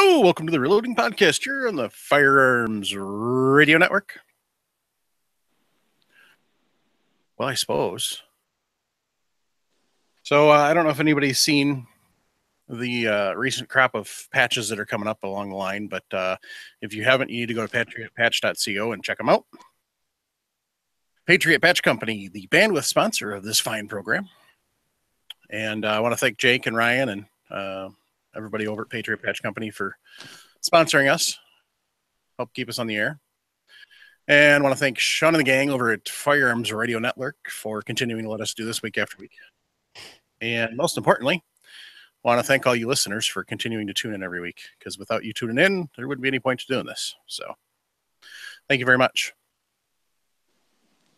Hello, welcome to the Reloading Podcast. You're on the Firearms Radio Network. Well, I suppose. So I don't know if anybody's seen the recent crop of patches that are coming up along the line, but if you haven't, you need to go to patriotpatch.co and check them out. Patriot Patch Company, the bandwidth sponsor of this fine program. And I want to thank Jake and Ryan and everybody over at Patriot Patch Company for sponsoring us, help keep us on the air. And I want to thank Sean and the gang over at Firearms Radio Network for continuing to let us do this week after week. And most importantly, I want to thank all you listeners for continuing to tune in every week, because without you tuning in, there wouldn't be any point to doing this. So thank you very much.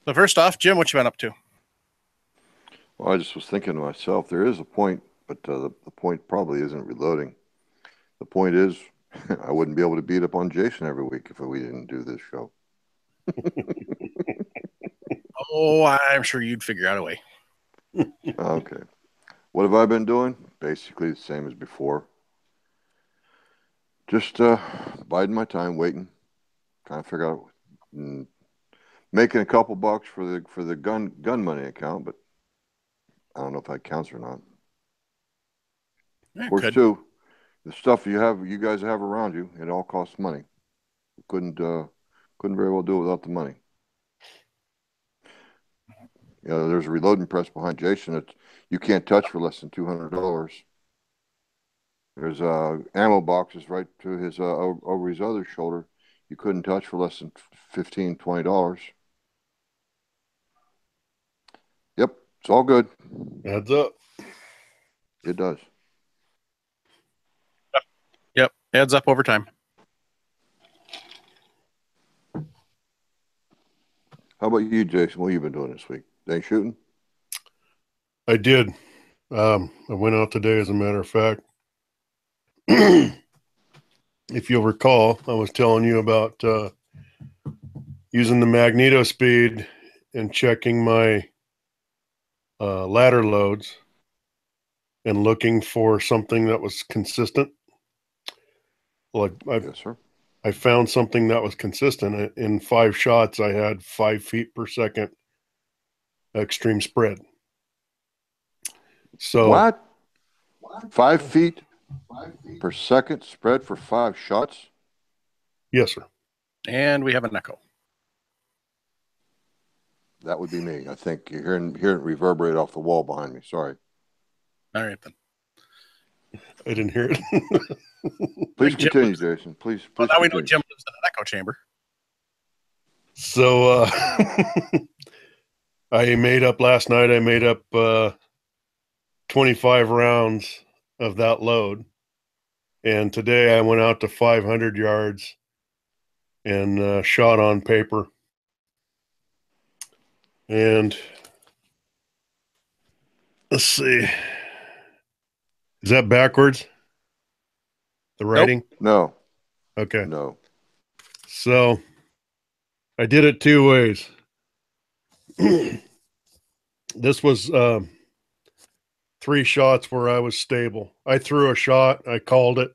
So first off, Jim, what you been up to? Well, I just was thinking to myself, there is a point, but the point probably isn't reloading. The point is, I wouldn't be able to beat up on Jason every week if we didn't do this show. Oh, I'm sure you'd figure out a way. Okay. What have I been doing? Basically the same as before. Just biding my time, waiting, trying to figure out, making a couple bucks for the gun money account, but I don't know if that counts or not. Of course, too, the stuff you guys have around you, it all costs money. Couldn't very well do it without the money. You know, there's a reloading press behind Jason that you can't touch for less than $200. There's ammo boxes right to his over his other shoulder. You couldn't touch for less than $15, $20. Yep, it's all good. Adds up. It does. Yep, adds up over time. How about you, Jason? What have you been doing this week? Any shooting? I did. I went out today, as a matter of fact. If you'll recall, I was telling you about using the magneto speed and checking my ladder loads and looking for something that was consistent. Well, Yes, sir. I found something that was consistent. In 5 shots, I had 5 feet per second extreme spread. So what? 5 feet per second spread for 5 shots? Yes, sir. And we have an echo. That would be me. I think you're hearing it reverberate off the wall behind me. Sorry. All right, then. I didn't hear it. Please continue, Jason. Please. Well, now we know Jim lives in an echo chamber. So I made up last night. I made up 25 rounds of that load. And today I went out to 500 yards and shot on paper. And let's see. Is that backwards? The writing? No. Okay. No. So I did it 2 ways. This was 3 shots where I was stable. I threw a shot. I called it.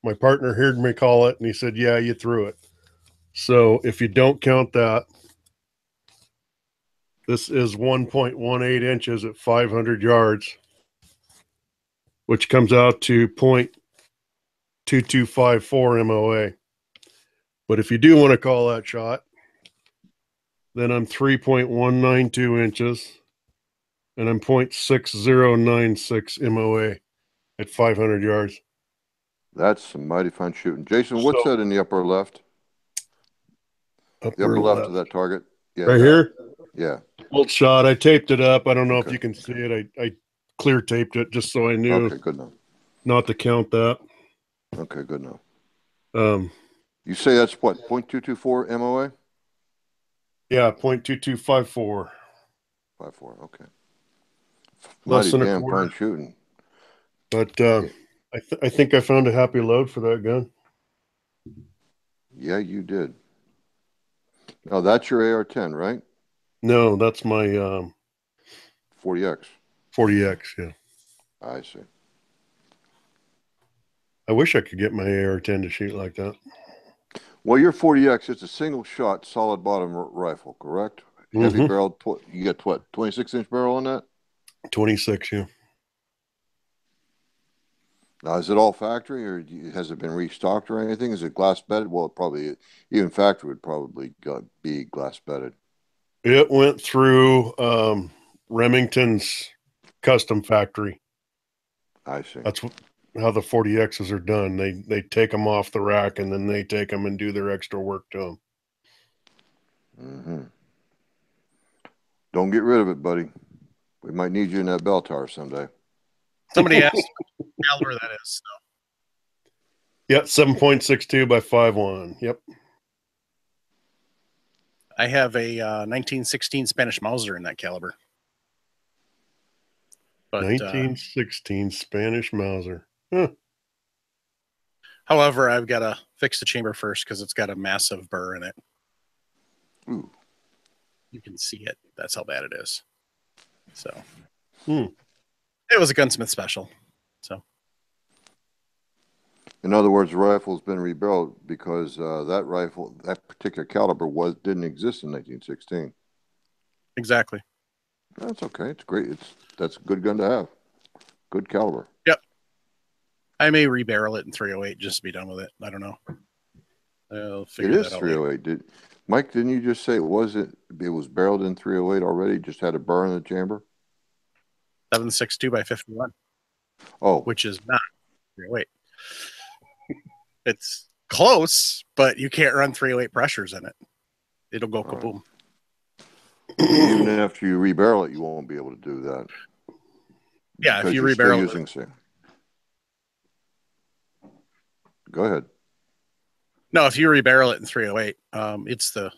My partner heard me call it, and he said, yeah, you threw it. So if you don't count that, this is 1.18 inches at 500 yards, which comes out to 0.2254 MOA. But if you do want to call that shot, then I'm 3.192 inches, and I'm 0.6096 MOA at 500 yards. That's some mighty fine shooting. Jason, what's that in the upper left? The upper left of that target? Yeah, right here? Yeah. Old shot. I taped it up. I don't know if you can see it. I clear taped it just so I knew. Okay, good enough. Not to count that. Okay, good enough. You say that's what, 0.224 MOA? Yeah, 0.2254. 54, okay. Less Mighty than damn fine shooting. But I think I found a happy load for that gun. Yeah, you did. Now, that's your AR-10, right? No, that's my 40X. 40X, yeah. I see. I wish I could get my AR-10 to shoot like that. Well, your 40X, it's a single shot, solid bottom rifle, correct? Heavy barrel. You get what? 26-inch barrel on that? 26, yeah. Now, is it all factory, or has it been restocked or anything? Is it glass bedded? Well, it probably, even factory would probably be glass bedded. It went through Remington's custom factory. I see. That's how the 40Xs are done. They take them off the rack, and then they take them and do their extra work to them. Mm-hmm. Don't get rid of it, buddy. We might need you in that bell tower someday. Somebody asked what caliber that is. So. Yep, 7.62 by 5.1. Yep. I have a 1916 Spanish Mauser in that caliber. But, 1916 Spanish Mauser. Huh. However, I've got to fix the chamber first because it's got a massive burr in it. Ooh. You can see it. That's how bad it is. So it was a gunsmith special. So, in other words, the rifle's been rebuilt because that particular caliber didn't exist in 1916. Exactly. That's okay. It's great. That's a good gun to have. Good caliber. Yep. I may rebarrel it in 308 just to be done with it. I don't know. It is 308. Mike, didn't you just say it was barreled in 308 already? Just had a burr in the chamber? 7.62 by 51. Oh. Which is not 308. It's close, but you can't run 308 pressures in it. It'll go kaboom. Right. Even after you rebarrel it, you won't be able to do that. Yeah, if you rebarrel it. Go ahead. No, if you rebarrel it in 308, it's the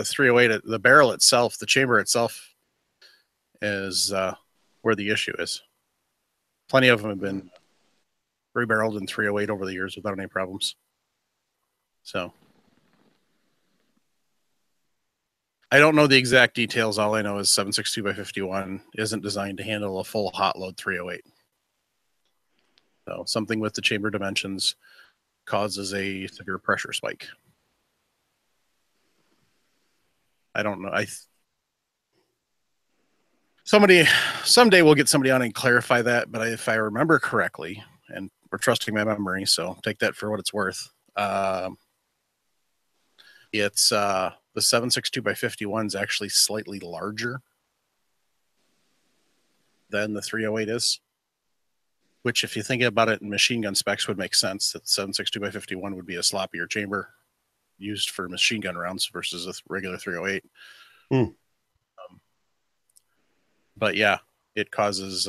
308. The barrel itself, the chamber itself, is where the issue is. Plenty of them have been rebarreled in 308 over the years without any problems. So I don't know the exact details. All I know is 7.62 by 51 isn't designed to handle a full hot load 308. So something with the chamber dimensions causes a severe pressure spike. I don't know. Someday we'll get somebody on and clarify that. But if I remember correctly, and we're trusting my memory, so take that for what it's worth. It's the 7.62 by 51 is actually slightly larger than the 308 is. Which, if you think about it in machine gun specs, would make sense that 7.62 by 51 would be a sloppier chamber used for machine gun rounds versus a regular 308. But yeah, it causes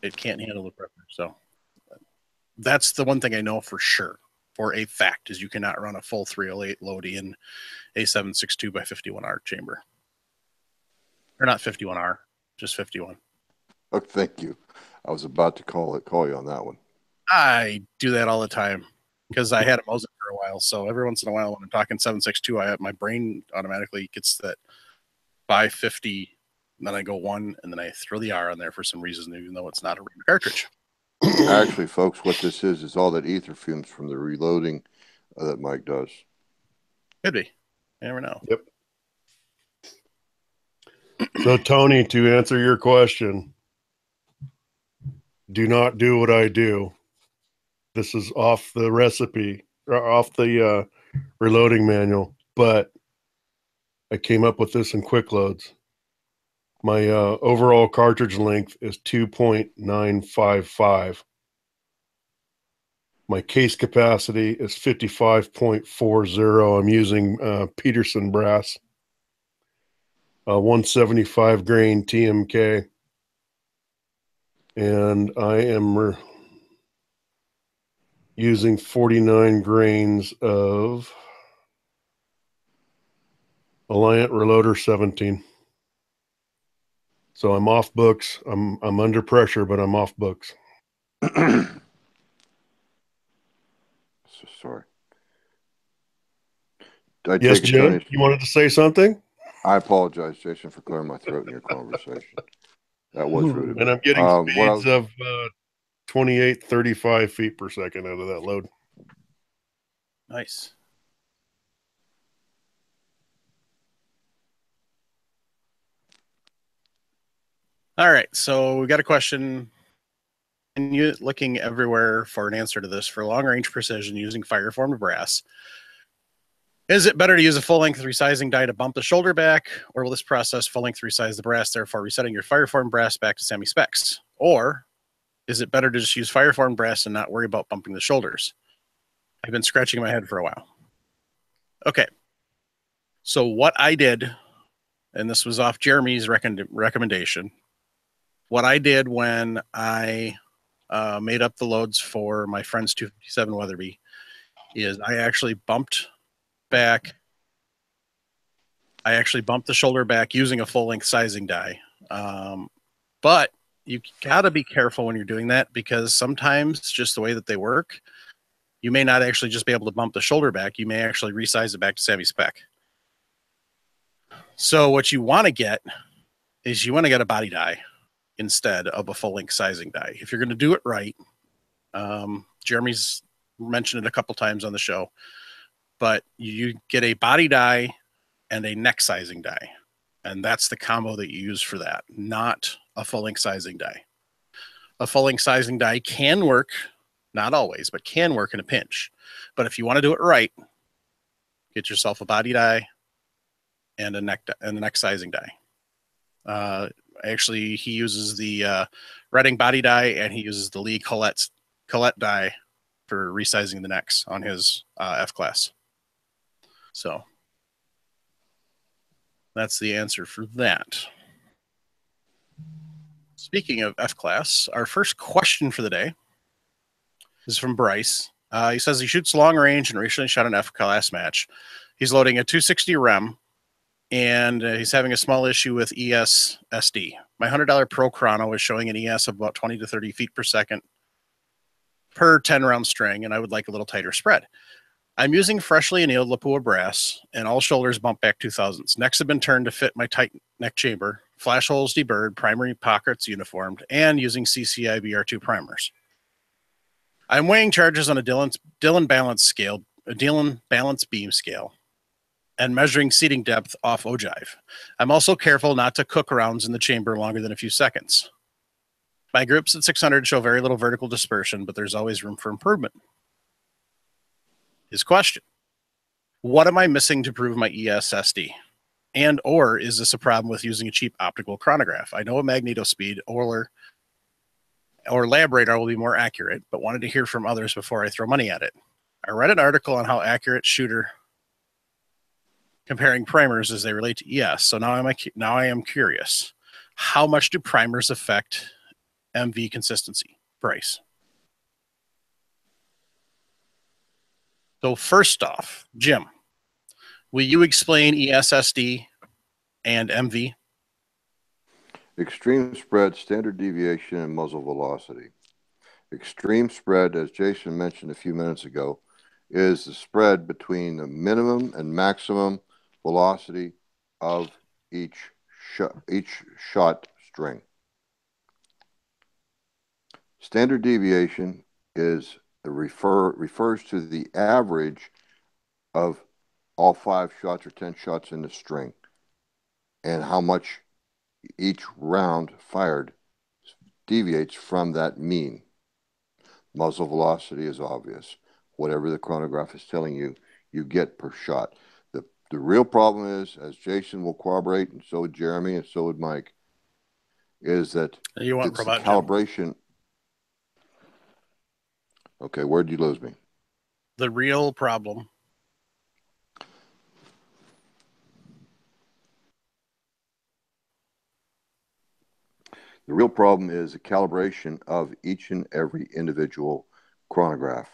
it can't handle the pressure. So that's the one thing I know for sure, for a fact, is you cannot run a full 308 load in a 7.62 by 51R chamber, or not 51R, just 51. Oh, thank you. I was about to call you on that one. I do that all the time because I had a Mosin for a while. So every once in a while, when I'm talking 7.62, my brain automatically gets that 550. And then I go 1, and then I throw the R on there for some reason, even though it's not a ream cartridge. Actually, folks, what this is all that ether fumes from the reloading that Mike does. Could be. You never know. Yep. So, Tony, to answer your question, do not do what I do. This is off the recipe, off the reloading manual, but I came up with this in quick loads. My overall cartridge length is 2.955. My case capacity is 55.40. I'm using Peterson brass, 175 grain TMK. And I am using 49 grains of Alliant Reloader 17. So I'm off books. I'm under pressure, but I'm off books. So sorry. Yes, Jim, you wanted to say something? I apologize, Jason, for clearing my throat in your conversation. That was rude of me. And I'm getting speeds of 28.35 feet per second out of that load. Nice. All right. So we got a question. And you looking everywhere for an answer to this for long range precision using fire-formed brass. Is it better to use a full-length resizing die to bump the shoulder back, or will this process full-length resize the brass, therefore resetting your fire-formed brass back to semi-specs? Or is it better to just use fire-formed brass and not worry about bumping the shoulders? I've been scratching my head for a while. Okay. So what I did, and this was off Jeremy's recommendation, what I did when I made up the loads for my friend's 257 Weatherby is I actually bumped the shoulder back using a full-length sizing die. But you got to be careful when you're doing that, because sometimes just the way that they work, you may not actually just be able to bump the shoulder back. You may actually resize it back to semi-spec. So what you want to get is you want to get a body die instead of a full-length sizing die. If you're going to do it right, Jeremy's mentioned it a couple times on the show, but you get a body die and a neck sizing die. And that's the combo that you use for that, not a full-length sizing die. A full-length sizing die can work, not always, but can work in a pinch. But if you want to do it right, get yourself a body die and a neck sizing die. Actually, he uses the Redding body die, and he uses the Lee Colette die for resizing the necks on his F-Class. So that's the answer for that. Speaking of F-Class, our first question for the day is from Bryce. He says he shoots long range and recently shot an F-Class match. He's loading a 260 REM, and he's having a small issue with ES SD. My $100 Pro Chrono is showing an ES of about 20 to 30 feet per second per 10-round string, and I would like a little tighter spread. I'm using freshly annealed Lapua brass, and all shoulders bump back 2000s. Necks have been turned to fit my tight neck chamber, flash holes deburred, primary pockets uniformed, and using CCI BR2 primers. I'm weighing charges on a Dillon balance beam scale, and measuring seating depth off ogive. I'm also careful not to cook rounds in the chamber longer than a few seconds. My grips at 600 show very little vertical dispersion, but there's always room for improvement. His question: what am I missing to prove my ESSD? And or is this a problem with using a cheap optical chronograph? I know a magnetospeed or lab radar will be more accurate, but wanted to hear from others before I throw money at it. I read an article on how accurate shooter comparing primers as they relate to ES. So now I am curious. How much do primers affect MV consistency? Bryce. So first off, Jim, will you explain ESSD and MV? Extreme spread, standard deviation, and muzzle velocity. Extreme spread, as Jason mentioned a few minutes ago, is the spread between the minimum and maximum velocity of each shot string. Standard deviation refers to the average of all 5 shots or 10 shots in the string, and how much each round fired deviates from that mean. Muzzle velocity is obvious. Whatever the chronograph is telling you, you get per shot. The real problem is, as Jason will corroborate, and so would Jeremy, and so would Mike, is that you want it's the calibration. Jim. Okay, where'd you lose me? The real problem. The real problem is the calibration of each and every individual chronograph.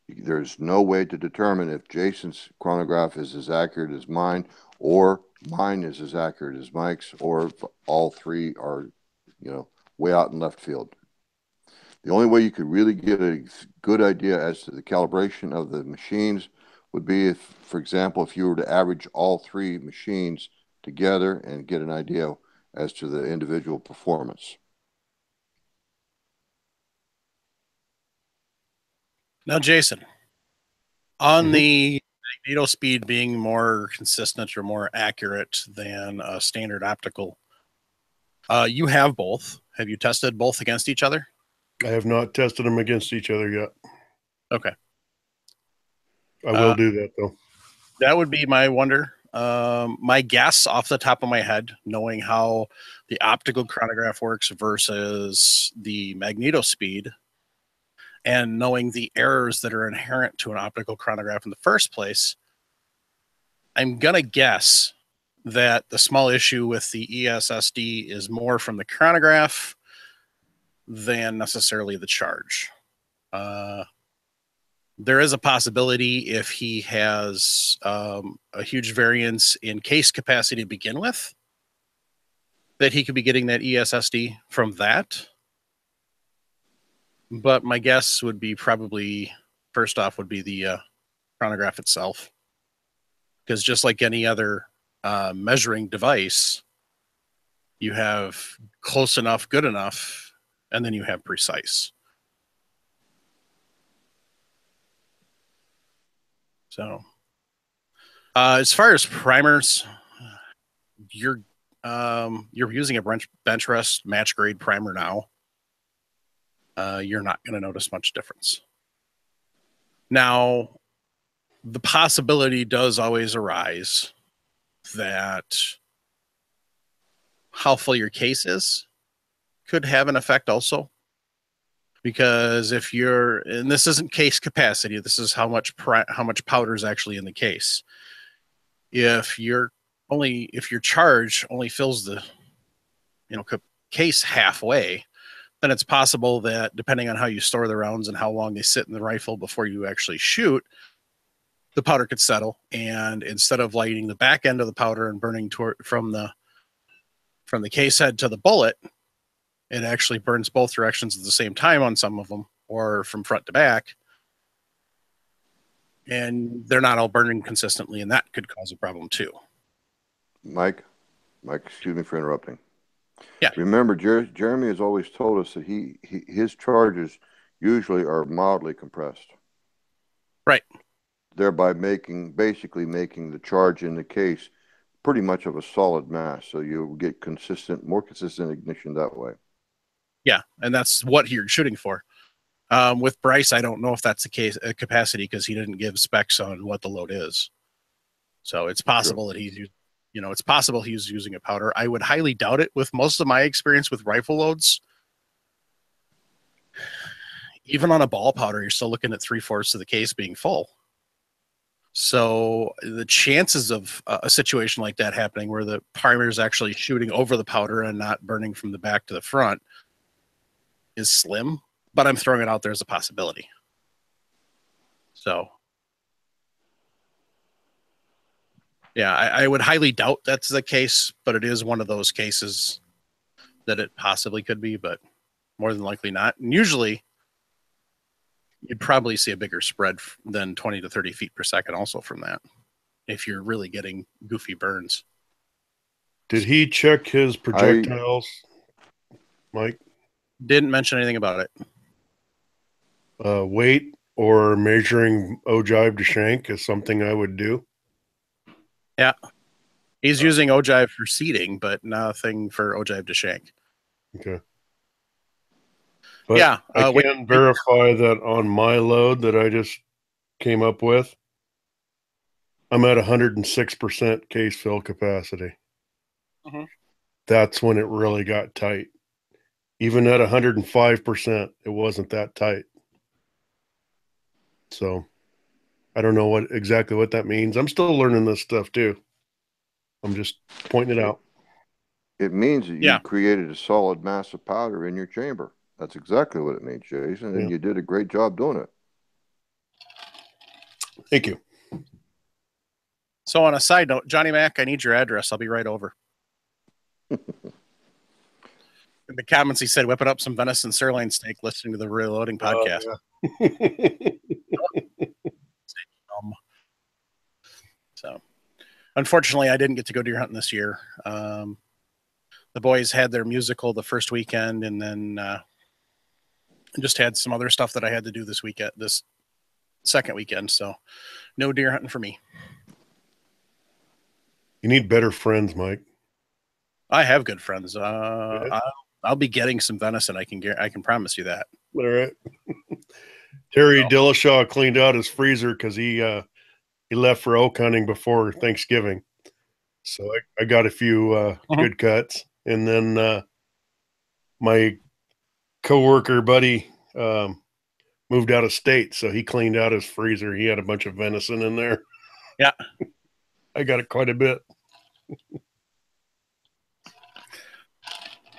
There's no way to determine if Jason's chronograph is as accurate as mine, or mine is as accurate as Mike's, or if all three are, way out in left field. The only way you could really get a good idea as to the calibration of the machines would be if, for example, if you were to average all 3 machines together and get an idea as to the individual performance. Now, Jason, on Mhm. the magneto speed being more consistent or more accurate than a standard optical, you have both. Have you tested both against each other? I have not tested them against each other yet. Okay. I will do that though. That would be my wonder. My guess off the top of my head, knowing how the optical chronograph works versus the magneto speed, and knowing the errors that are inherent to an optical chronograph in the first place, I'm going to guess that the small issue with the ESSD is more from the chronograph than necessarily the charge. There is a possibility if he has a huge variance in case capacity to begin with, that he could be getting that ESSD from that. But my guess would be probably, first off, would be the chronograph itself. Because just like any other measuring device, you have close enough, good enough, and then you have precise. So, as far as primers, you're using a bench rest match grade primer now. You're not going to notice much difference. Now, the possibility does always arise that how full your case is could have an effect also. Because if you're, and this isn't case capacity, this is how much powder is actually in the case. If your charge only fills the case halfway, then it's possible that depending on how you store the rounds and how long they sit in the rifle before you actually shoot, the powder could settle, and instead of lighting the back end of the powder and burning from the case head to the bullet, it actually burns both directions at the same time on some of them, or from front to back, and they're not all burning consistently, and that could cause a problem too. Mike, excuse me for interrupting. Yeah. Remember, Jeremy has always told us that his charges usually are mildly compressed. Right. Thereby basically making the charge in the case pretty much of a solid mass. So you get more consistent ignition that way. Yeah, and that's what you're shooting for. With Bryce, I don't know if that's the case capacity because he didn't give specs on what the load is. So it's possible that it's possible he's using a powder. I would highly doubt it. With most of my experience with rifle loads, even on a ball powder, you're still looking at 3/4 of the case being full. So the chances of a situation like that happening where the primer is actually shooting over the powder and not burning from the back to the front is slim, but I'm throwing it out there as a possibility. So yeah, I would highly doubt that's the case, but it is one of those cases that it possibly could be, but more than likely not. And usually you'd probably see a bigger spread than 20 to 30 feet per second also from that, if you're really getting goofy burns. Did he check his projectiles, Mike? Didn't mention anything about it. Weight or measuring ogive to shank is something I would do. Yeah. He's using ogive for seating, but nothing for ogive to shank. Okay. But yeah. I can verify that on my load that I just came up with, I'm at 106% case fill capacity. Mm-hmm. That's when it really got tight. Even at 105%, it wasn't that tight. So I don't know exactly what that means. I'm still learning this stuff too. I'm just pointing it out. It means that you created a solid mass of powder in your chamber. That's exactly what it means, Jason, and you did a great job doing it. Thank you. So on a side note, Johnny Mac, I need your address. I'll be right over. In the comments, he said, whipping up some venison sirloin steak, listening to the Reloading podcast. So, unfortunately, I didn't get to go deer hunting this year. The boys had their musical the first weekend, and then just had some other stuff that I had to do this weekend, this second weekend. So no deer hunting for me. You need better friends, Mike. I have good friends. I'll be getting some venison. I can promise you that. All right. Terry Dillashaw cleaned out his freezer because he left for elk hunting before Thanksgiving. So I got a few good cuts. And then my coworker buddy moved out of state, so he cleaned out his freezer. He had a bunch of venison in there. Yeah. I got it quite a bit.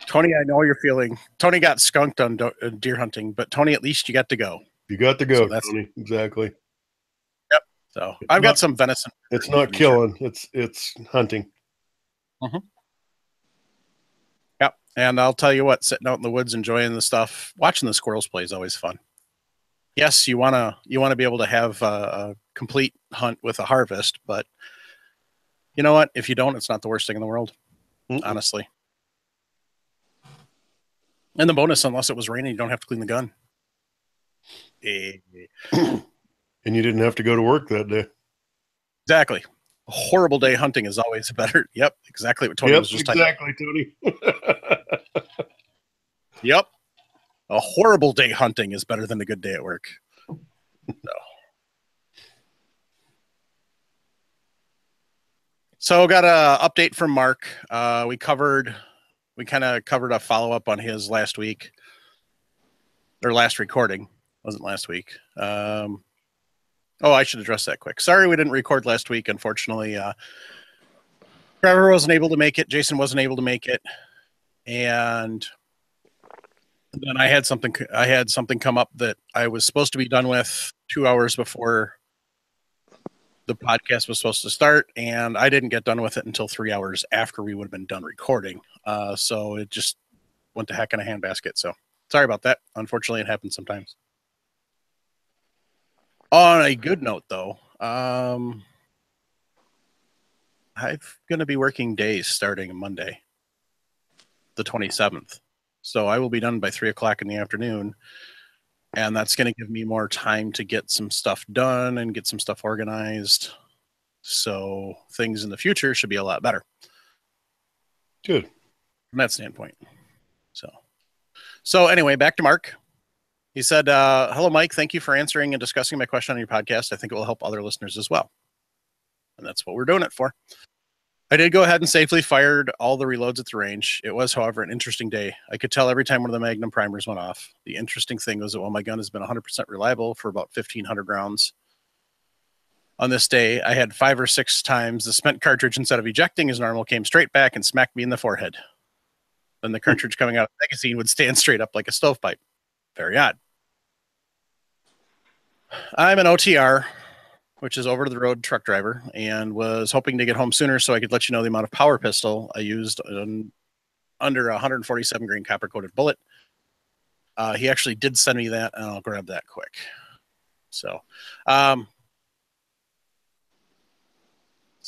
Tony, I know you're feeling. Tony got skunked on deer hunting, but Tony, at least you got to go. You got to go, Tony. Exactly. Yep. So I've got some venison. It's not killing. It's hunting. Mm-hmm. Yep. And I'll tell you what, sitting out in the woods, enjoying the stuff, watching the squirrels play is always fun. Yes, you wanna be able to have a complete hunt with a harvest, but you know what? If you don't, it's not the worst thing in the world, honestly. And the bonus, unless it was raining, you don't have to clean the gun. And you didn't have to go to work that day. Exactly. A horrible day hunting is always better. Yep, exactly what Tony was just talking about. Tony. Yep. A horrible day hunting is better than a good day at work. So got an update from Mark. We kind of covered a follow-up on his last week, or last recording. Wasn't last week. I should address that quick. Sorry we didn't record last week, unfortunately. Trevor wasn't able to make it. Jason wasn't able to make it. And then I had something come up that I was supposed to be done with 2 hours before the podcast was supposed to start, and I didn't get done with it until 3 hours after we would have been done recording. So it just went to heck in a handbasket. So sorry about that. Unfortunately, it happens sometimes. On a good note, though, I'm going to be working days starting Monday, the 27th. So I will be done by 3:00 in the afternoon. And that's going to give me more time to get some stuff done and get some stuff organized. So things in the future should be a lot better. Good. From that standpoint. So anyway, back to Mark. He said, hello, Mike. Thank you for answering and discussing my question on your podcast. I think it will help other listeners as well. And that's what we're doing it for. I did go ahead and safely fired all the reloads at the range. It was, however, an interesting day. I could tell every time one of the Magnum primers went off. The interesting thing was that while my gun has been 100% reliable for about 1,500 rounds, on this day, I had 5 or 6 times the spent cartridge, instead of ejecting as normal, came straight back and smacked me in the forehead. Then the cartridge coming out of the magazine would stand straight up like a stovepipe. Very odd. I'm an OTR, which is over-the-road truck driver, and was hoping to get home sooner so I could let you know the amount of power pistol I used under a 147 grain copper-coated bullet. He actually did send me that, and I'll grab that quick. So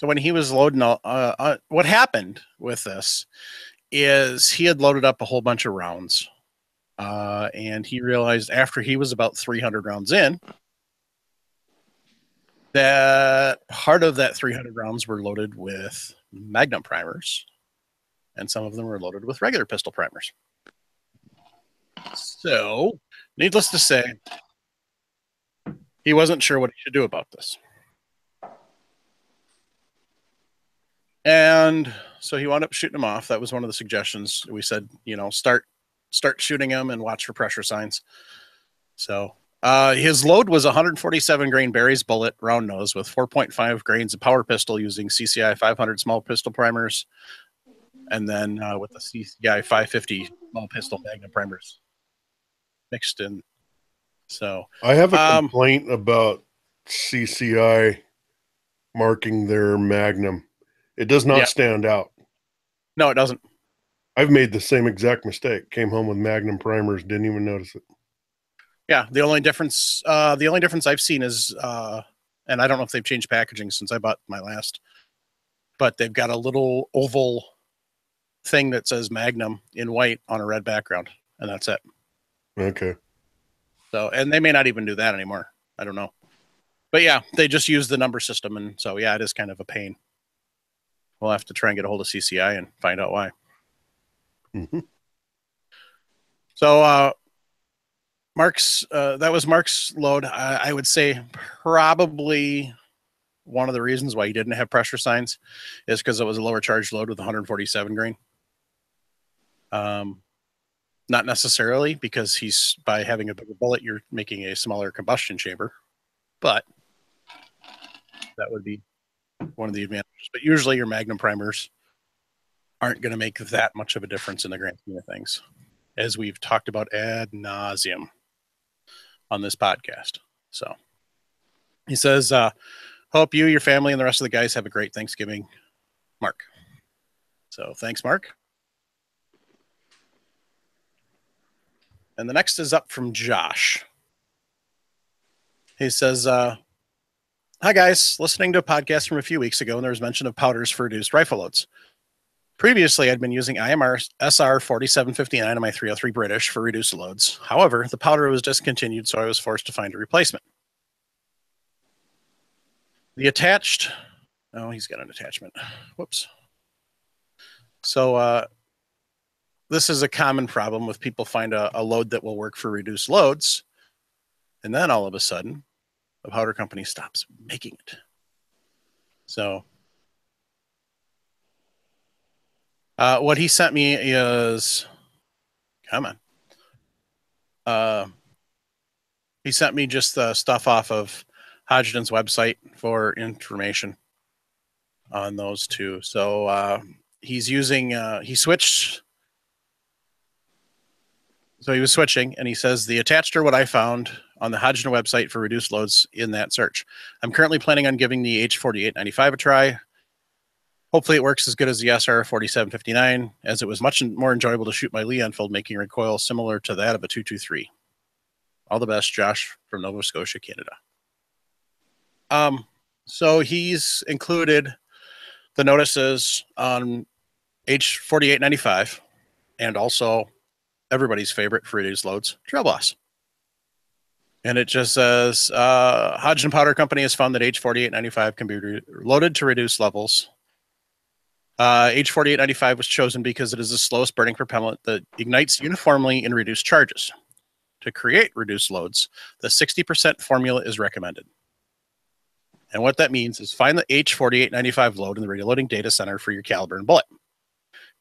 when he was loading, what happened with this is he had loaded up a whole bunch of rounds, and he realized after he was about 300 rounds in, that part of that 300 rounds were loaded with Magnum primers, and some of them were loaded with regular pistol primers. So, needless to say, he wasn't sure what he should do about this. And so he wound up shooting him off. That was one of the suggestions. We said, start shooting him and watch for pressure signs. So his load was 147 grain Barry's bullet round nose with 4.5 grains of power pistol using CCI 500 small pistol primers, and then with the CCI 550 small pistol Magnum primers mixed in. So I have a complaint about CCI marking their Magnum. It does not stand out. No, it doesn't. I've made the same exact mistake. Came home with Magnum primers, didn't even notice it. Yeah, the only difference I've seen is, and I don't know if they've changed packaging since I bought my last, but they've got a little oval thing that says Magnum in white on a red background, and that's it. Okay. So, and they may not even do that anymore. I don't know. But yeah, they just use the number system, and so yeah, it is kind of a pain. We'll have to try and get a hold of CCI and find out why. Mm-hmm. So Mark's that was Mark's load. I would say probably one of the reasons why he didn't have pressure signs is because it was a lower charge load with 147 grain. Not necessarily because he's by having a bigger bullet, you're making a smaller combustion chamber, but that would be one of the advantages. But usually your Magnum primers aren't going to make that much of a difference in the grand scheme of things, as we've talked about ad nauseum on this podcast. So he says, hope you, your family, and the rest of the guys have a great Thanksgiving, Mark. So thanks, Mark. And the next is up from Josh. He says, hi, guys. Listening to a podcast from a few weeks ago, and there was mention of powders for reduced rifle loads. Previously, I'd been using IMR SR 4759 on my 303 British for reduced loads. However, the powder was discontinued, so I was forced to find a replacement. The attached... Oh, he's got an attachment. Whoops. So this is a common problem with people find a load that will work for reduced loads, and then all of a sudden, the powder company stops making it. So what he sent me is, come on. He sent me just the stuff off of Hodgdon's website for information on those two. So he's using, he switched. So he was switching, and he says, the attached are what I found on the Hodgdon website for reduced loads in that search. I'm currently planning on giving the H4895 a try. Hopefully it works as good as the SR 4759, as it was much more enjoyable to shoot my Lee Enfield, making recoil similar to that of a 223. All the best, Josh from Nova Scotia, Canada. So he's included the notices on H4895 and also everybody's favorite for reduced loads, Trail Boss. And it just says, Hodgdon Powder Company has found that H4895 can be loaded to reduce levels. H4895 was chosen because it is the slowest burning propellant that ignites uniformly in reduced charges. To create reduced loads, the 60% formula is recommended. And what that means is find the H4895 load in the reloading data center for your caliber and bullet.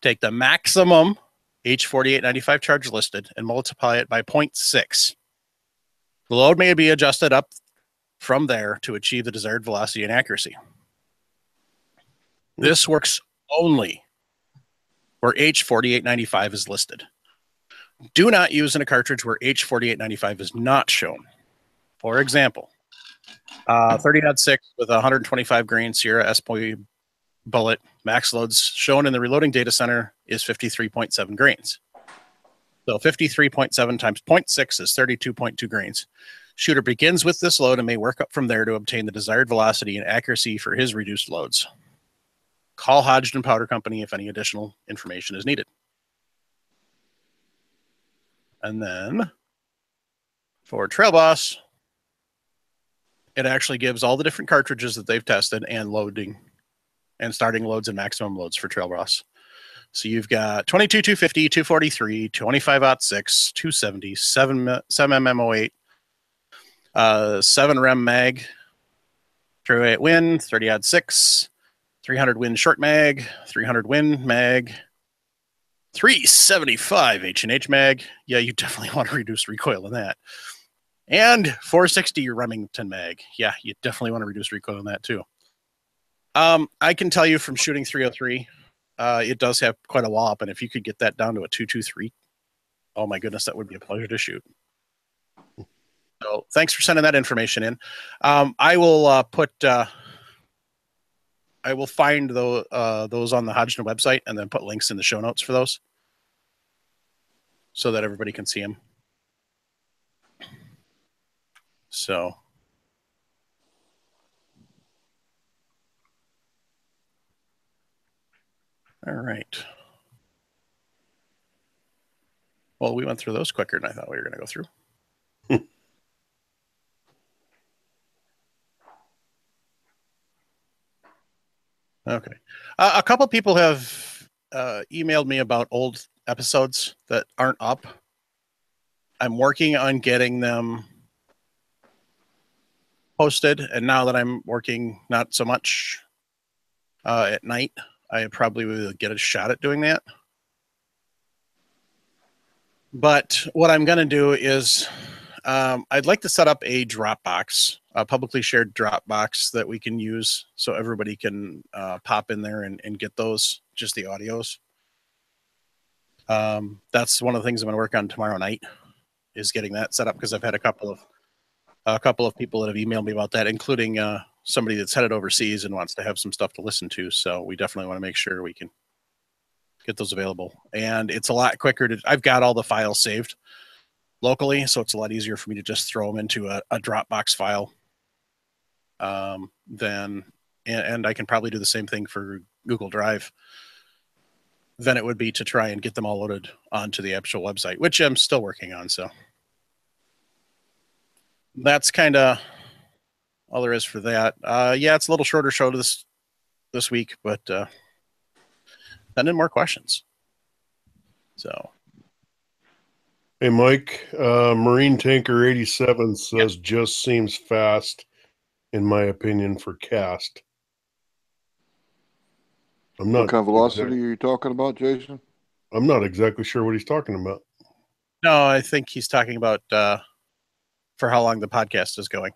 Take the maximum H4895 charge listed and multiply it by 0.6. The load may be adjusted up from there to achieve the desired velocity and accuracy. This works only where H4895 is listed. Do not use in a cartridge where H4895 is not shown. For example, 30.6 with 125 grain Sierra SPOI bullet, max loads shown in the reloading data center is 53.7 grains. So 53.7 times 0.6 is 32.2 grains. Shooter begins with this load and may work up from there to obtain the desired velocity and accuracy for his reduced loads. Call Hodgdon Powder Company if any additional information is needed. And then for Trail Boss, it actually gives all the different cartridges that they've tested and loading and starting loads and maximum loads for Trail Boss. So you've got 22, 250, 243, 25-06, 270, 7mm08, 7 rem mag, 308 Win, 30-06, 300 Win short mag, 300 Win mag, 375 H&H mag. Yeah, you definitely want to reduce recoil in that. And 460 Remington mag. Yeah, you definitely want to reduce recoil in that too. I can tell you from shooting 303, it does have quite a wallop, and if you could get that down to a 223, oh my goodness, that would be a pleasure to shoot. So thanks for sending that information in. I will I will find those on the Hodgdon website and then put links in the show notes for those so that everybody can see them. So. All right. Well, we went through those quicker than I thought we were going to go through. Okay. A couple people have emailed me about old episodes that aren't up. I'm working on getting them posted, and now that I'm working not so much at night, I probably will get a shot at doing that. But what I'm going to do is I'd like to set up a Dropbox, a publicly shared Dropbox that we can use so everybody can pop in there and get those, just the audios. That's one of the things I'm going to work on tomorrow night, is getting that set up, because I've had a couple of people that have emailed me about that, including somebody that's headed overseas and wants to have some stuff to listen to. So we definitely want to make sure we can get those available. And it's a lot quicker I've got all the files saved locally, so it's a lot easier for me to just throw them into a Dropbox file. And I can probably do the same thing for Google Drive than it would be to try and get them all loaded onto the actual website, which I'm still working on. So that's kind of all there is for that. Yeah, it's a little shorter show this week, but send in more questions. So, hey, Mike, Marine Tanker 87 says just seems fast, in my opinion, for cast. I'm not. What kind of velocity are you talking about, Jason? I'm not exactly sure what he's talking about. No, I think he's talking about for how long the podcast is going.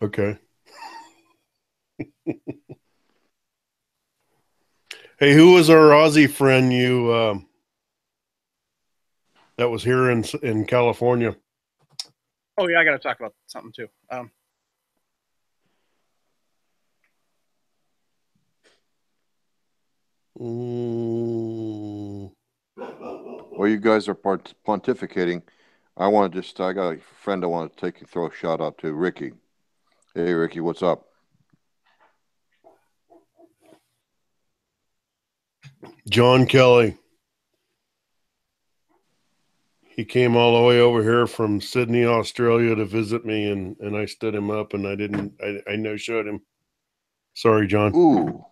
Okay. Hey, who was our Aussie friend you that was here in California? Oh yeah, I got to talk about something too. Well, you guys are pontificating. I got a friend I want to throw a shout out to, Ricky. Hey, Ricky, what's up? John Kelly. He came all the way over here from Sydney, Australia to visit me, and I stood him up, and I no-showed him. Sorry, John. Ooh.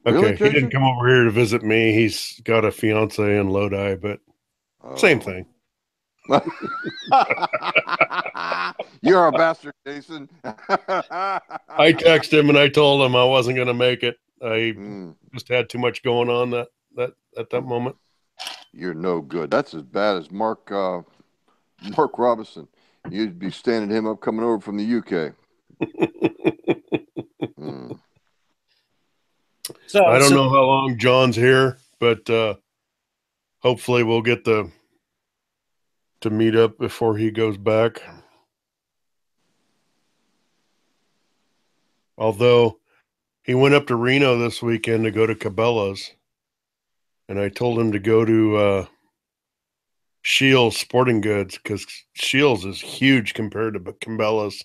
Really, okay, Jason? He didn't come over here to visit me. He's got a fiance in Lodi, but same thing. You're a bastard, Jason. I texted him and I told him I wasn't going to make it. I just had too much going on at that moment. You're no good. That's as bad as Mark Robinson. You'd be standing him up coming over from the UK. So I don't know how long John's here, but hopefully we'll get to meet up before he goes back. Although he went up to Reno this weekend to go to Cabela's, and I told him to go to Scheels Sporting Goods, because Scheels is huge compared to Cabela's.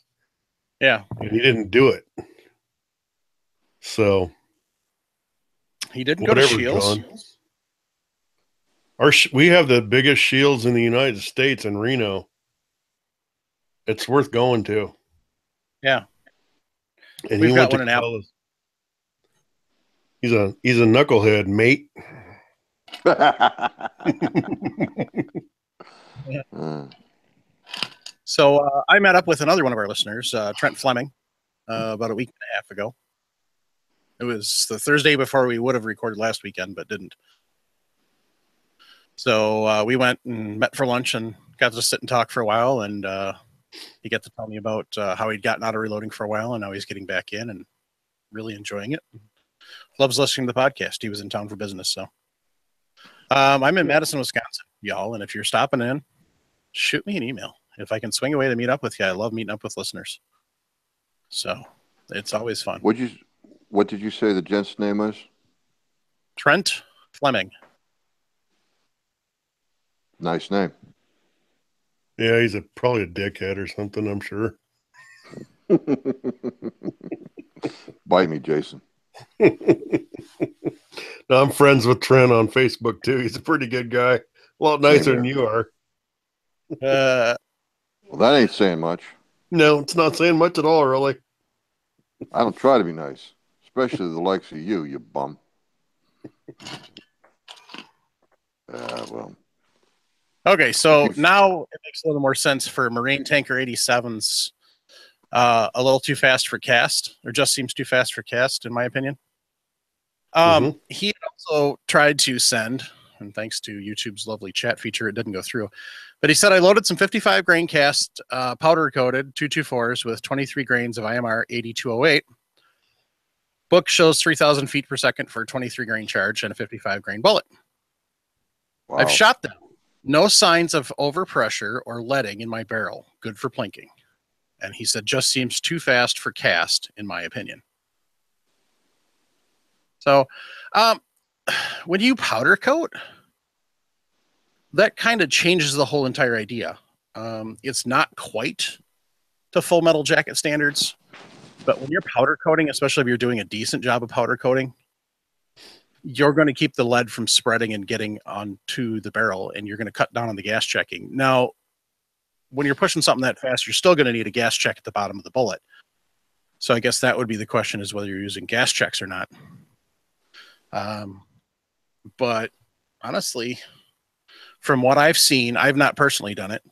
Yeah. And he didn't do it. So he didn't go to Scheels. We have the biggest Scheels in the United States in Reno. It's worth going to. Yeah. And we've got one in Cabela's. He's a knucklehead, mate. So I met up with another one of our listeners, Trent Fleming, about a week and a half ago. It was the Thursday before we would have recorded last weekend, but didn't. So we went and met for lunch and got to sit and talk for a while. And he got to tell me about how he'd gotten out of reloading for a while, and now he's getting back in and really enjoying it. Loves listening to the podcast. He was in town for business. So I'm in Madison, Wisconsin, y'all. And if you're stopping in, shoot me an email. If I can swing away to meet up with you, I love meeting up with listeners. So it's always fun. What did you say the gent's name was? Trent Fleming. Nice name. Yeah, he's probably a dickhead or something, I'm sure. Bite me, Jason. No, I'm friends with Trent on Facebook, too. He's a pretty good guy. A lot nicer than you are. Well, that ain't saying much. No, it's not saying much at all, really. I don't try to be nice, especially the likes of you, you bum. Well. Okay, so now it makes a little more sense for Marine Tanker 87's a little too fast for cast, or just seems too fast for cast, in my opinion. He also tried to send, and thanks to YouTube's lovely chat feature, it didn't go through. But he said, I loaded some 55 grain cast powder coated 224s with 23 grains of IMR 8208. Book shows 3,000 feet per second for a 23 grain charge and a 55 grain bullet. Wow. I've shot them. No signs of overpressure or leading in my barrel. Good for plinking. And he said, just seems too fast for cast, in my opinion. So, when you powder coat, that kind of changes the whole entire idea. It's not quite to full metal jacket standards, but when you're powder coating, especially if you're doing a decent job of powder coating, you're going to keep the lead from spreading and getting onto the barrel, and you're going to cut down on the gas checking. Now, when you're pushing something that fast, you're still going to need a gas check at the bottom of the bullet. So I guess that would be the question, is whether you're using gas checks or not. But honestly, from what I've seen, I've not personally done it,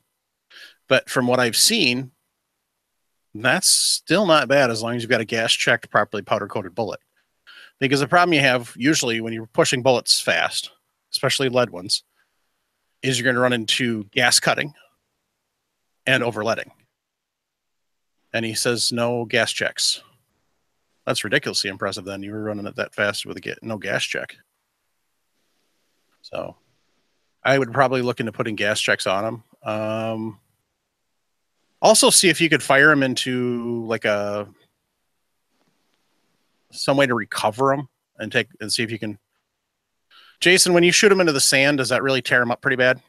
but from what I've seen, that's still not bad as long as you've got a gas checked, properly powder coated bullet. Because the problem you have usually when you're pushing bullets fast, especially lead ones, is you're going to run into gas cutting and overletting. And he says no gas checks. That's ridiculously impressive. Then you were running it that fast with no gas check. So I would probably look into putting gas checks on them. Also see if you could fire them into like some way to recover them and see if you can. Jason, when you shoot them into the sand, does that really tear them up pretty bad?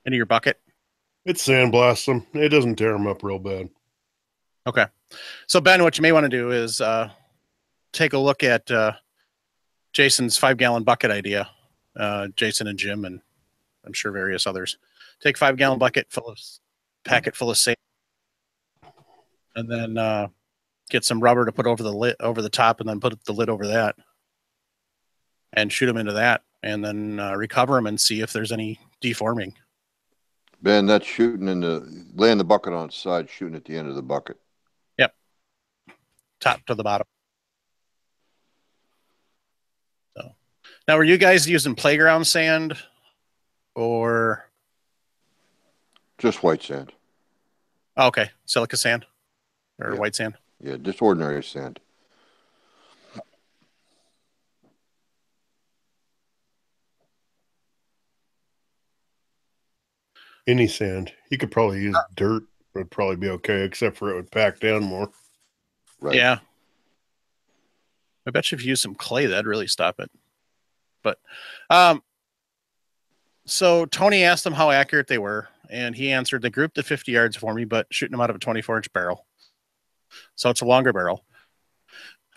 Into your bucket? It sandblasts them. It doesn't tear them up real bad. Okay. So Ben, what you may want to do is take a look at Jason's 5-gallon bucket idea. Jason and Jim, and I'm sure various others. Take 5-gallon packet full of sand, and then get some rubber to put over the top, and then put the lid over that, and shoot them into that, and then recover them and see if there's any deforming. Ben, that's shooting laying the bucket on its side, shooting at the end of the bucket. Yep. Top to the bottom. So now, were you guys using playground sand or just white sand? Oh, okay. Silica sand or white sand? Yeah, just ordinary sand. Any sand. You could probably use dirt. It would probably be okay, except for it would pack down more. Right. Yeah. I bet you if you use some clay, that'd really stop it. But so Tony asked them how accurate they were, and he answered, they grouped at 50 yards for me, but shooting them out of a 24-inch barrel. So it's a longer barrel.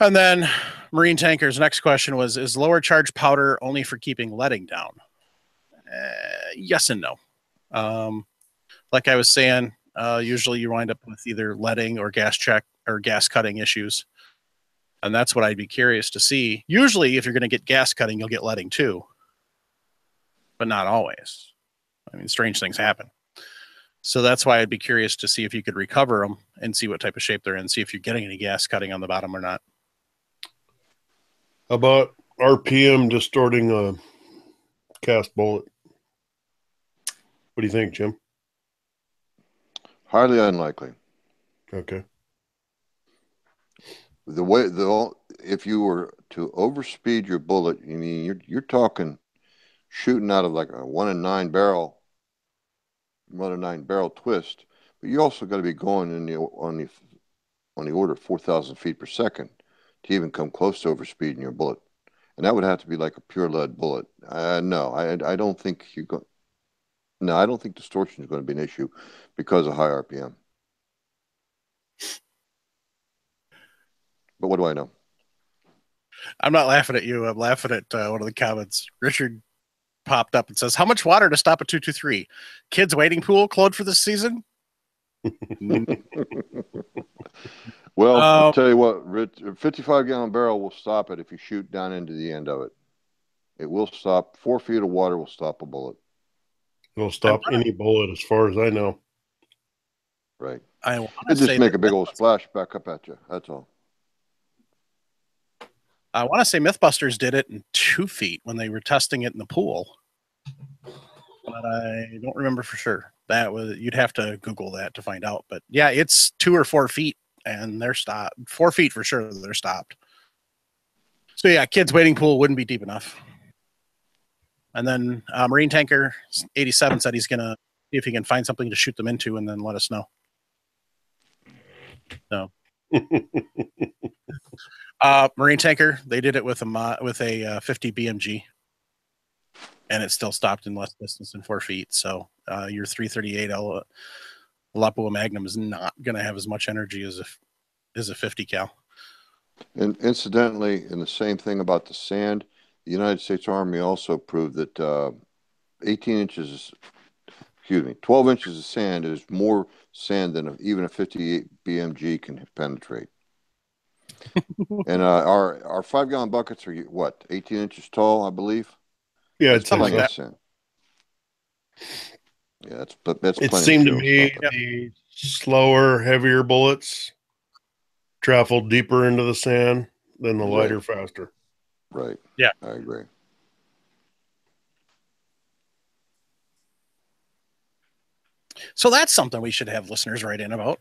And then Marine Tanker's next question was, is lower charge powder only for keeping leading down? Yes and no. Like I was saying, usually you wind up with either leading or gas check or gas cutting issues. And that's what I'd be curious to see. Usually if you're going to get gas cutting, you'll get leading too, but not always. I mean, strange things happen. So that's why I'd be curious to see if you could recover them and see what type of shape they're in, see if you're getting any gas cutting on the bottom or not. How about RPM distorting a cast bullet? What do you think, Jim? Highly unlikely. Okay. If you were to overspeed your bullet, I mean, you're talking shooting out of like a 1 in 9 barrel twist, but you also got to be going on the order of 4,000 feet per second to even come close to overspeeding your bullet, and that would have to be like a pure lead bullet. No, I don't think I don't think distortion is going to be an issue because of high RPM. But what do I know? I'm not laughing at you. I'm laughing at one of the comments. Richard popped up and says, how much water to stop a 223? Kids waiting pool, Claude, for this season? Well, I'll Um, tell you what, Rich, a 55-gallon barrel will stop it if you shoot down into the end of it. It will stop. 4 feet of water will stop a bullet. It'll stop any bullet, as far as I know. Right. I want to It just say make that a big old splash back up at you. That's all. I want to say MythBusters did it in 2 feet when they were testing it in the pool, but I don't remember for sure. That was you'd have to Google that to find out. But yeah, it's 2 or 4 feet, and they're stopped. 4 feet for sure. They're stopped. So yeah, kids' wading pool wouldn't be deep enough. And then Marine Tanker 87 said he's gonna see if he can find something to shoot them into, and then let us know. So. Marine Tanker, they did it with a 50 BMG, and it still stopped in less distance than 4 feet. So your 338 Lapua Magnum is not going to have as much energy as a 50 cal. And incidentally, in the same thing about the sand, the United States Army also proved that 18 inches, 12 inches of sand is more sand than even a 58 BMG can penetrate. And our 5-gallon buckets are what, 18 inches tall, I believe. Yeah, That's it sounds plenty like of sand. Yeah, that's it plenty. seemed to of me the slower, heavier bullets traveled deeper into the sand than the lighter, faster. Right. Yeah. I agree. So that's something we should have listeners write in about.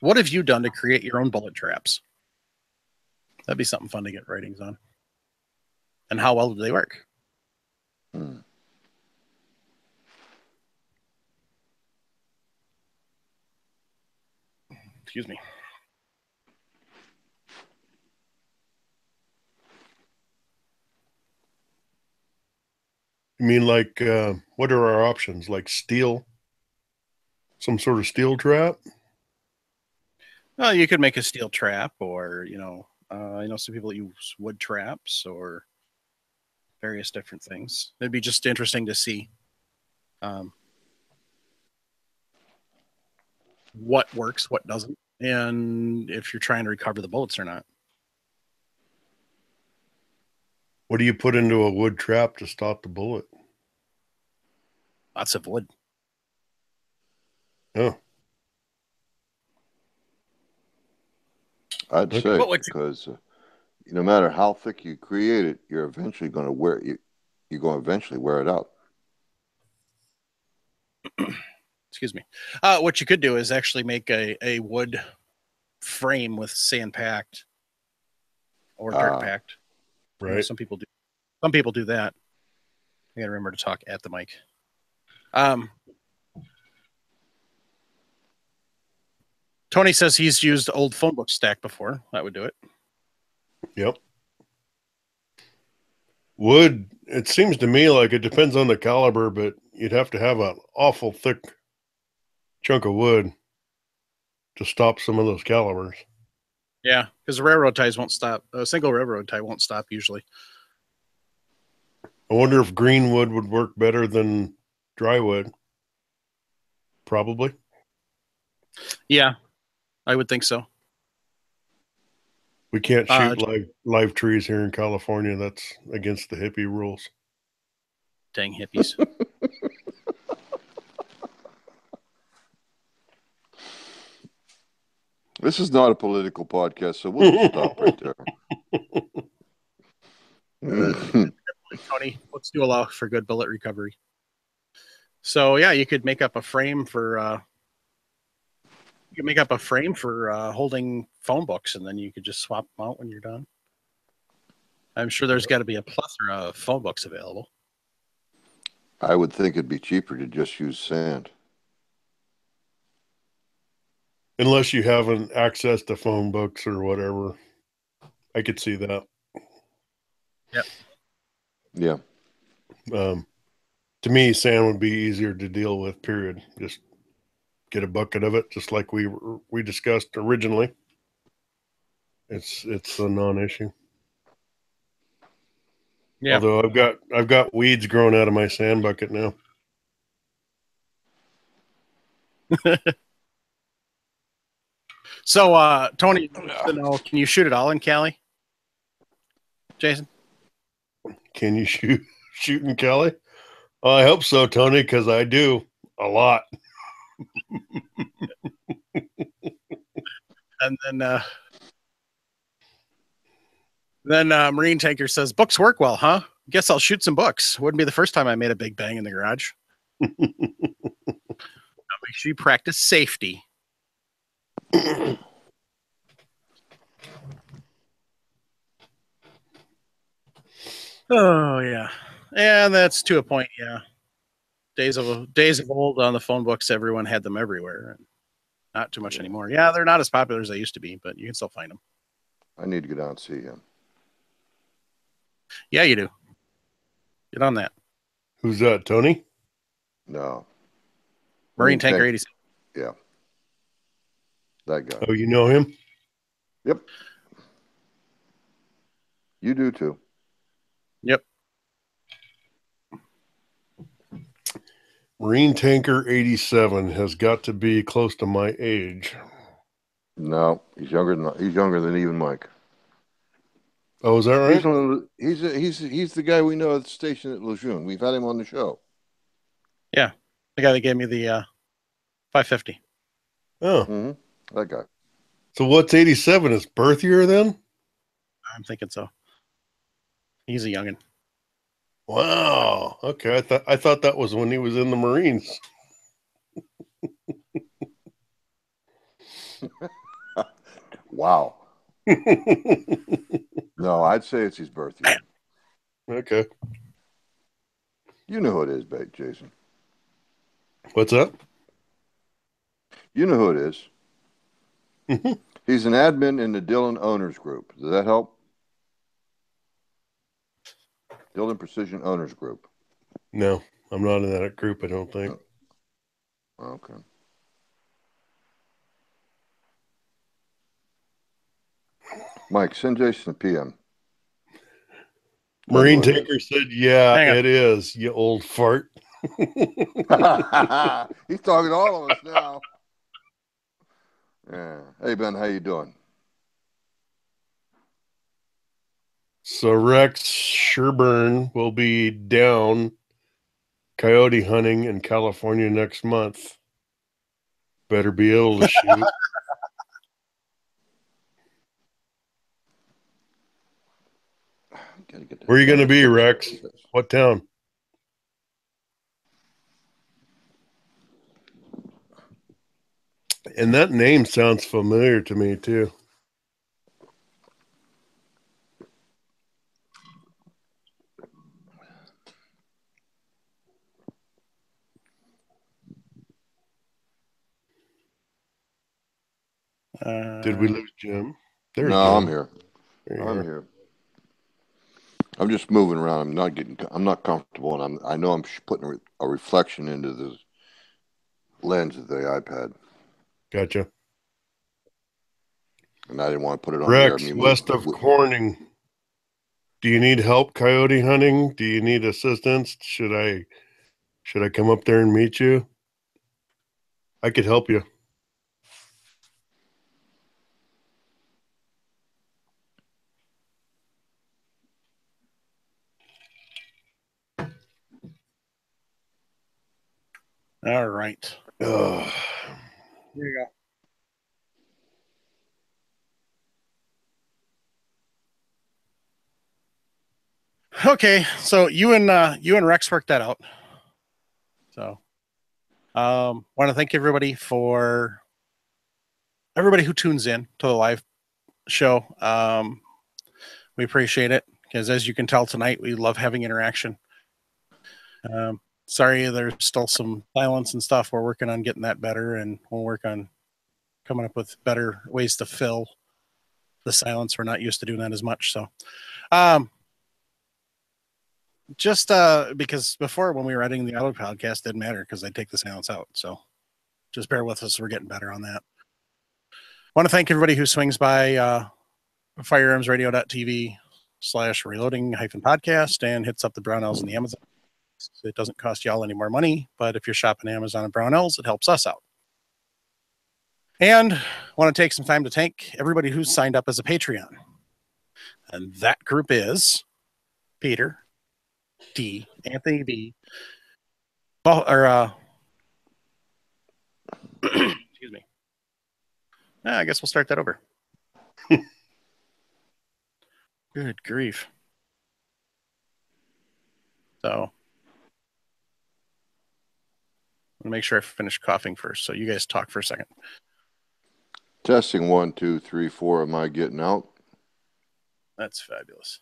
What have you done to create your own bullet traps? That'd be something fun to get writings on. And how well do they work? Excuse me. You mean like what are our options? Like steel? Some sort of steel trap? Well, you could make a steel trap, or I know some people use wood traps or various different things. It'd be just interesting to see what works, what doesn't, and if you're trying to recover the bullets or not. What do you put into a wood trap to stop the bullet? Lots of wood. Oh, I'd okay. say Well, because no matter how thick you create it, you're eventually going to wear it. You're going to eventually wear it out. excuse me. What you could do is actually make a wood frame with sand packed or dirt packed. Right. Some people do. Some people do that. I gotta remember to talk at the mic. Tony says he's used old phone book stack before. That would do it. Yep. Wood, it seems to me like it depends on the caliber, but you'd have to have an awful thick chunk of wood to stop some of those calibers. Yeah, because the railroad ties won't stop. A single railroad tie won't stop usually. I wonder if green wood would work better than dry wood. Probably. Yeah, I would think so. We can't shoot live trees here in California. That's against the hippie rules. Dang hippies. This is not a political podcast, so we'll just stop right there. Tony, let's do allow for good bullet recovery. So yeah, you could make up a frame for holding phone books, and then you could just swap them out when you're done. I'm sure there's got to be a plethora of phone books available. I would think it'd be cheaper to just use sand. Unless you haven't access to phone books or whatever. I could see that. Yep. Yeah. To me, sand would be easier to deal with, period. Just get a bucket of it, just like we discussed originally. It's a non-issue. Yeah. Although I've got weeds growing out of my sand bucket now. So, Tony, wants to know, can you shoot it all in Cali? Jason? Can you shoot in Cali? I hope so, Tony, because I do a lot. And then Marine Tanker says, books work well, huh? Guess I'll shoot some books. Wouldn't be the first time I made a big bang in the garage. Now make sure you practice safety. Oh, yeah. And that's to a point, yeah. Days of old on the phone books, everyone had them everywhere. Not too much anymore. Yeah, they're not as popular as they used to be, but you can still find them. I need to get out and see him. Yeah, you do. Get on that. Who's that, Tony? No. Marine Tanker 87. Yeah. That guy. Oh, you know him? Yep. You do too. Yep. Marine Tanker 87 has got to be close to my age. No, he's younger than even Mike. Oh, is that right? He's the guy we know at the station at Lejeune. We've had him on the show. Yeah, the guy that gave me the 550. Oh, that guy. So what's 87? His birth year then? I'm thinking so. He's a youngin'. Wow. Okay, I thought that was when he was in the Marines. Wow. No, I'd say it's his birthday. Okay. You know who it is, Jason. What's up? You know who it is. He's an admin in the Dillon Owners Group. Does that help? Dillon Precision Owners Group. No, I'm not in that group, I don't think. Okay. Mike, send Jason a PM. Marine Tanker said, yeah, it is, you old fart. He's talking to all of us now. Yeah. Hey, Ben, how you doing? So Rex Sherburne will be down coyote hunting in California next month. Better be able to shoot. Where are you going to be, Rex? What town? And that name sounds familiar to me, too. Did we lose Jim? There's Jim. I'm here. I'm here. I'm just moving around. I'm not comfortable, and I know I'm putting a reflection into the lens of the iPad. Gotcha. And I didn't want to put it on Rex, west of Corning. Do you need help coyote hunting? Do you need assistance? Should I come up there and meet you? I could help you. All right. Here you go. Okay, so you and Rex worked that out. So, want to thank everybody who tunes in to the live show. We appreciate it because, as you can tell tonight, we love having interaction. Sorry, there's still some silence and stuff. We're working on getting that better, and we'll work on coming up with better ways to fill the silence. We're not used to doing that as much. So, just because before when we were editing the audio podcast, didn't matter because I'd take the silence out. So just bear with us. We're getting better on that. I want to thank everybody who swings by firearmsradio.tv/reloading-podcast and hits up the Brownells and the Amazon. It doesn't cost y'all any more money, but if you're shopping Amazon and Brownells, it helps us out. And I want to take some time to thank everybody who's signed up as a Patreon. And that group is Peter D, Anthony B, excuse me. I guess we'll start that over. Good grief. So I'll make sure I finish coughing first. So you guys talk for a second. Testing 1, 2, 3, 4. Am I getting out? That's fabulous.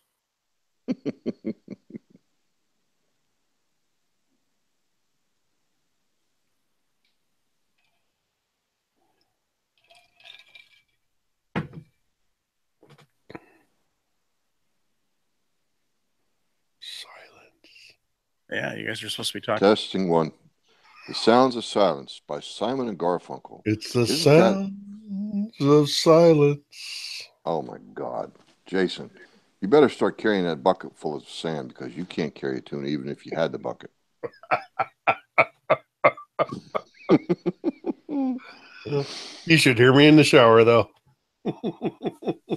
Silence. Yeah, you guys are supposed to be talking. Testing 1. The Sounds of Silence by Simon and Garfunkel. It's the Isn't that- sounds of silence. Oh my God. Jason, you better start carrying that bucket full of sand because you can't carry a tuna even if you had the bucket. You should hear me in the shower, though.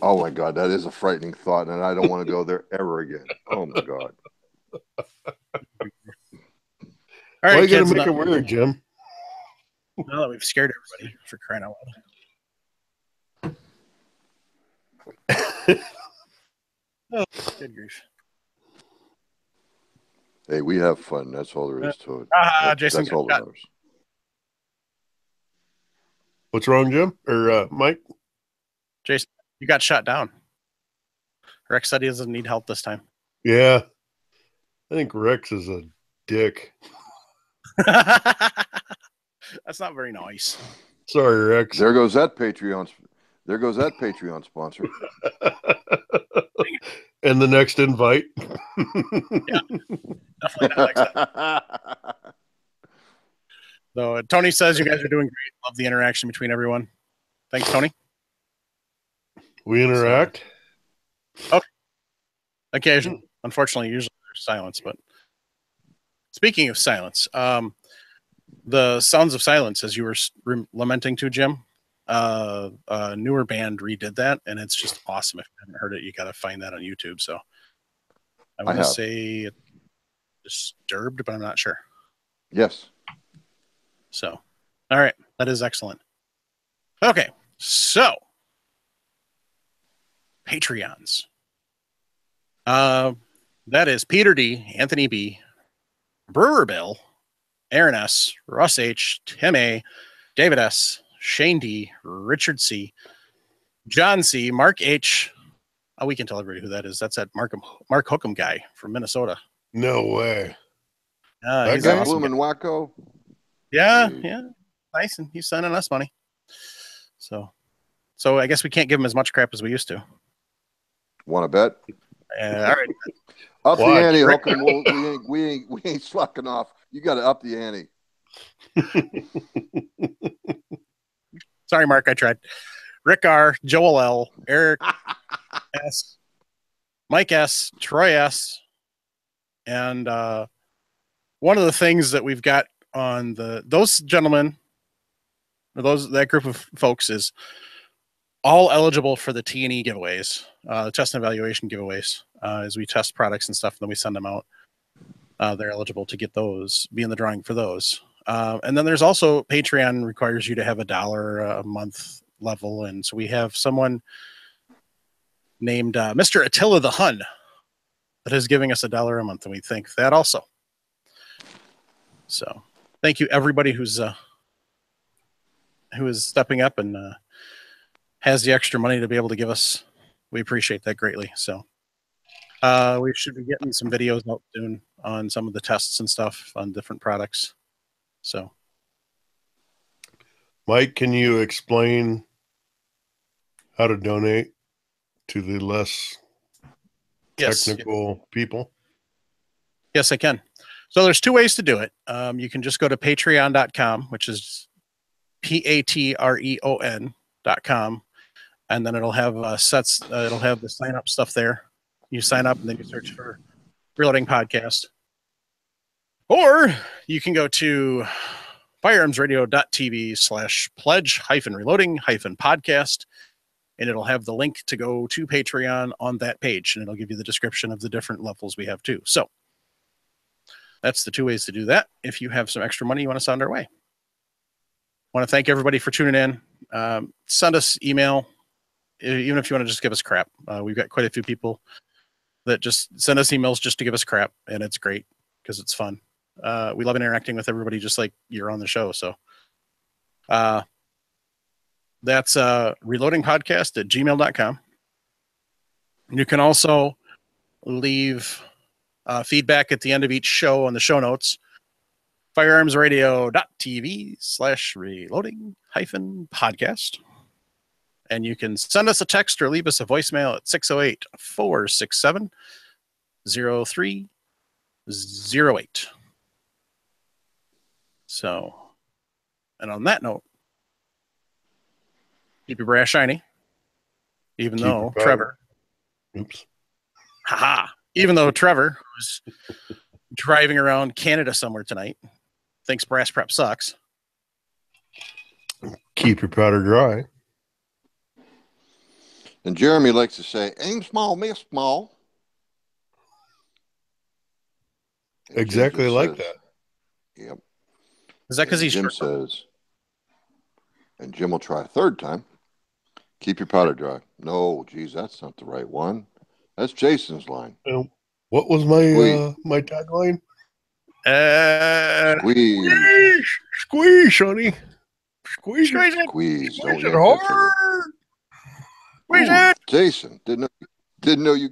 Oh my God, that is a frightening thought, and I don't want to go there ever again. Oh my God. All Why right, you gotta kids, make now, it weird, Jim? now that we've scared everybody for crying out loud. Oh, good grief. Hey, we have fun. That's all there is to it. Jason That's all got that matters. What's wrong, Jim? Or Mike? Jason, you got shot down. Rex said he doesn't need help this time. Yeah. I think Rex is a dick. That's not very nice. Sorry, Rex. There goes that Patreon. There goes that Patreon sponsor. And the next invite. Definitely not next time. So Tony says you guys are doing great. Love the interaction between everyone. Thanks, Tony. We interact. Occasionally. Unfortunately, usually there's silence. But speaking of silence, the Sounds of Silence, as you were lamenting to, Jim, a newer band redid that, and it's just awesome. If you haven't heard it, you got to find that on YouTube. So I want to say it's Disturbed, but I'm not sure. Yes. So, all right, that is excellent. Okay, so Patreons. That is Peter D, Anthony B, Brewer Bill, Aaron S, Russ H, Tim A, David S, Shane D, Richard C, John C, Mark H. Oh, we can tell everybody who that is. That's that Mark Hookham guy from Minnesota. No way. He's That awesome. bloomin' wacko. Yeah, nice, and he's sending us money. So I guess we can't give him as much crap as we used to. Want to bet? All right. Up the Watch. ante, Hookham. We ain't slacking off. You got to up the ante. Sorry, Mark, I tried. Rick R, Joel L, Eric S, Mike S, Troy S, and one of the things that we've got on those gentlemen, or that group of folks, is all eligible for the T&E giveaways, test and evaluation giveaways, as we test products and stuff, and then we send them out. They're eligible to get those, be in the drawing for those. And then there's also Patreon requires you to have $1 a month level. And so we have someone named Mr. Attila the Hun that is giving us $1 a month. And we thank that also. So thank you everybody who is stepping up and has the extra money to be able to give us. We appreciate that greatly. So we should be getting some videos out soon on some of the tests and stuff on different products. So, Mike, can you explain how to donate to the less technical people? Yes, I can. So there's two ways to do it. You can just go to patreon.com, which is patreon.com, and then it'll have it'll have the sign up stuff there. You sign up and then you search for Reloading Podcast. Or you can go to firearmsradio.tv/pledge-reloading-podcast. And it'll have the link to go to Patreon on that page. And it'll give you the description of the different levels we have too. So that's the two ways to do that. If you have some extra money you want to send our way. I want to thank everybody for tuning in. Send us email, even if you want to just give us crap. We've got quite a few people that just send us emails just to give us crap. And it's great because it's fun. We love interacting with everybody just like you're on the show. So that's reloadingpodcast@gmail.com. You can also leave feedback at the end of each show on the show notes. firearmsradio.tv/reloading-podcast. And you can send us a text or leave us a voicemail at 608-467-0308. So, and on that note, keep your brass shiny, even though Trevor, even though Trevor, who's driving around Canada somewhere tonight, thinks brass prep sucks. Keep your powder dry. And Jeremy likes to say, aim small, miss small. And Exactly like says, that. Yep. Is that because he's Jim says, and Jim will try a third time. Keep your powder dry. No, geez, that's not the right one. That's Jason's line. What was my my tagline? Squeeze. Squeeze, honey. Squeeze it. Squeeze. Don't Squeeze it yank that trigger. hard. Squeeze it. Jason, didn't know you